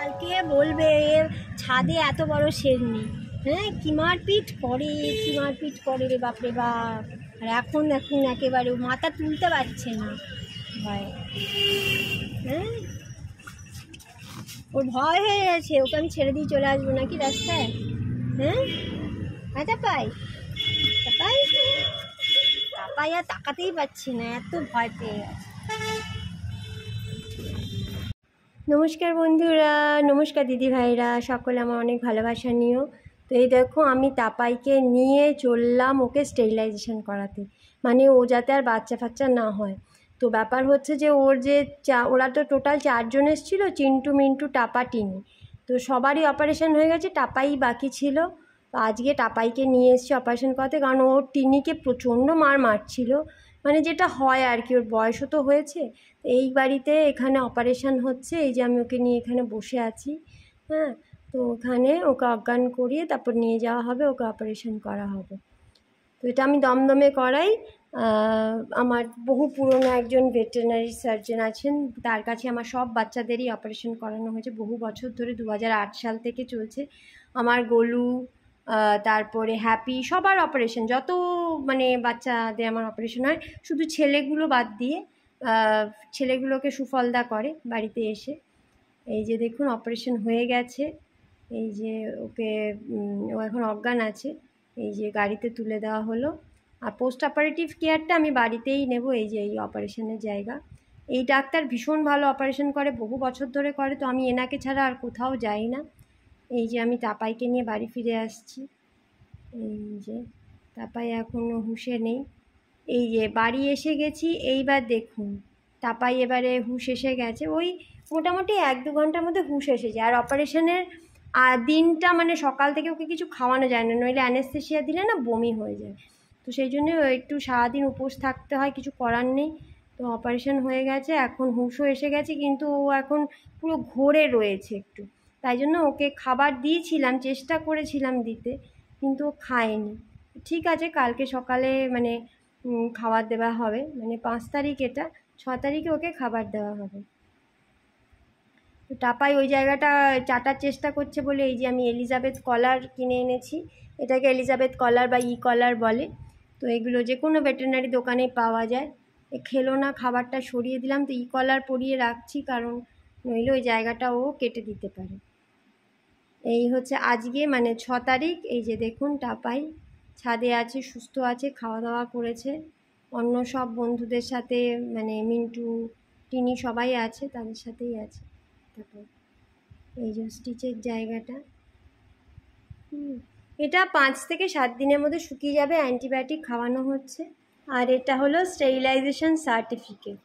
কালকে বলবে ছাদে এত বড় শেরনি, হ্যাঁ কি মারপিট করে রে বাপরে বাপ। আর এখন একেবারে মাথা তুলতে পারছে না ভয়। হ্যাঁ ওর ভয় হয়ে গেছে, ওকে আমি ছেড়ে দিয়ে চলে আসবো নাকি রাস্তায়? হ্যাঁ তাপাই আর তাকাতেই পাচ্ছি না, এত ভয় পেয়ে গেছে। নমস্কার বন্ধুরা, নমস্কার দিদি ভাইরা, সকলে আমার অনেক ভালোবাসা নিও। তো এই দেখো আমি তাপাইকে নিয়ে চললাম ওকে স্টেরিলাইজেশন করাতে, মানে ও যাতে আর বাচ্চা ফাচ্চা না হয়। তো ব্যাপার হচ্ছে যে ওর যে ওরা তো টোটাল 4 জন এসেছিলো, চিন্টু মিন্টু টাপা টিনি। তো সবারই অপারেশন হয়ে গেছে, টাপাই বাকি ছিল। তো আজকে টাপাইকে নিয়ে এসেছি অপারেশন করাতে, কারণ ওর টিনিকে প্রচণ্ড মারছিল, মানে যেটা হয় আর কি, ওর বয়সও তো হয়েছে। এই বাড়িতে এখানে অপারেশন হচ্ছে, এই যে আমি ওকে নিয়ে এখানে বসে আছি। হ্যাঁ, তো ওখানে ওকে অজ্ঞান করিয়ে তারপর নিয়ে যাওয়া হবে, ওকে অপারেশন করা হবে। তো এটা আমি দমদমে করাই। আমার বহু পুরনো একজন ভেটেরিনারি সার্জন আছেন, তার কাছে আমার সব বাচ্চাদেরই অপারেশন করানো হয়েছে বহু বছর ধরে, 2008 সাল থেকে চলছে আমার গোলু, তারপরে হ্যাপি, সবার অপারেশন, যত মানে বাচ্চাদের আমার অপারেশন হয়, শুধু ছেলেগুলো বাদ দিয়ে। ছেলেগুলোকে সুফলদা করে বাড়িতে এসে। এই যে দেখুন অপারেশন হয়ে গেছে, এই যে ওকে ও এখন অজ্ঞান আছে, এই যে গাড়িতে তুলে দেওয়া হলো। আর পোস্ট অপারেটিভ কেয়ারটা আমি বাড়িতেই নেব, এই যে এই অপারেশনের জায়গা। এই ডাক্তার ভীষণ ভালো অপারেশন করে, বহু বছর ধরে করে, তো আমি এনাকে ছাড়া আর কোথাও যাই না। এই যে আমি তাপাইকে নিয়ে বাড়ি ফিরে আসছি, এই যে তাপাই এখনও হুঁশে নেই। এই যে বাড়ি এসে গেছি, এইবার দেখুন তাপাই এবারে হুঁশ এসে গেছে, ওই মোটামুটি 1-2 ঘন্টার মধ্যে হুঁশ এসে যায়। আর অপারেশনের দিনটা মানে সকাল থেকে ওকে কিছু খাওয়ানো যায় না, নইলে অ্যানেস্থেসিয়া দিলে না বমি হয়ে যায়। তো সেই জন্য একটু সারাদিন উপোস থাকতে হয়, কিছু করার নেই। তো অপারেশন হয়ে গেছে, এখন হুঁশও এসে গেছে, কিন্তু ও এখন পুরো ঘোরে রয়েছে একটু। তাই জন্য ওকে খাবার দিয়েছিলাম, চেষ্টা করেছিলাম দিতে, কিন্তু ও খায়নি। ঠিক আছে, কালকে সকালে মানে খাবার দেওয়া হবে, মানে 5 তারিখ এটা, 6 তারিখে ওকে খাবার দেওয়া হবে। তো টাপাই ওই জায়গাটা চাটার চেষ্টা করছে বলে এই যে আমি এলিজাবেথ কলার কিনে এনেছি, এটাকে এলিজাবেথ কলার বা কলার বলে। তো এগুলো যে কোনো ভেটেরিনারি দোকানে পাওয়া যায়। খেলো না, খাবারটা সরিয়ে দিলাম, তো কলার পরিয়ে রাখছি, কারণ নইলে ওই জায়গাটা ও কেটে দিতে পারে। এই হচ্ছে আজকে মানে 6 তারিখ। এই যে দেখুন টাপাই ছাদে আছে, সুস্থ আছে, খাওয়া দাওয়া করেছে, অন্য সব বন্ধুদের সাথে, মানে মিন্টু টিনি সবাই আছে, তাদের সাথেই আছে। তারপর এই যে স্টিচের জায়গাটা, এটা 5 থেকে 7 দিনের মধ্যে শুকিয়ে যাবে, অ্যান্টিবায়োটিক খাওয়ানো হচ্ছে। আর এটা হলো স্টেরিলাইজেশন সার্টিফিকেট।